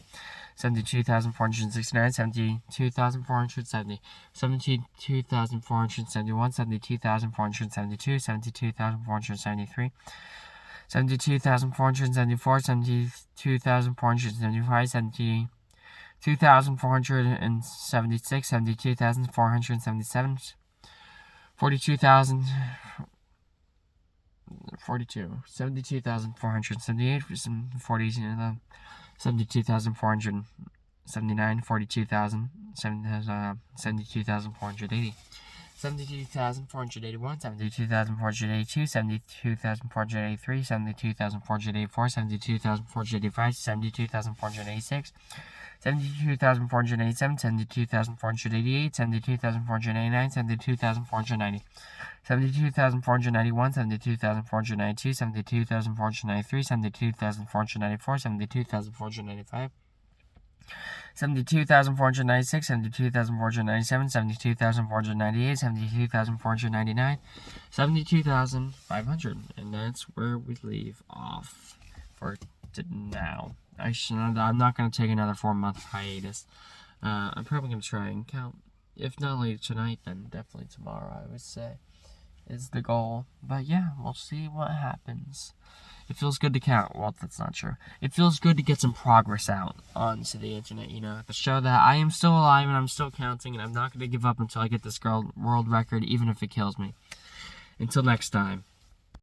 72,469, 72,470, 72,471, 72,472, 72,473, 72,474, 72,475, 72,476, 72,477, 42,000. 42, 72,478, 72,479, 42,000, 72,480, 72,481, 72,482, 72,483, 72,484, 72,485, 72,486, 72,487, 72,488, 72,489, 72,490, 72,491, 72,492, 72,493, 72,494, 72,495, 72,496, 72,497, 72,498, 72,499, 72,500, and that's where we leave off for now. I'm not going to take another 4-month hiatus. I'm probably going to try and count, if not later tonight, then definitely tomorrow, I would say, is the goal. But yeah, we'll see what happens. It feels good to count. Well, that's not true. It feels good to get some progress out onto the internet, to show that I am still alive and I'm still counting, and I'm not going to give up until I get this world record, even if it kills me. Until next time.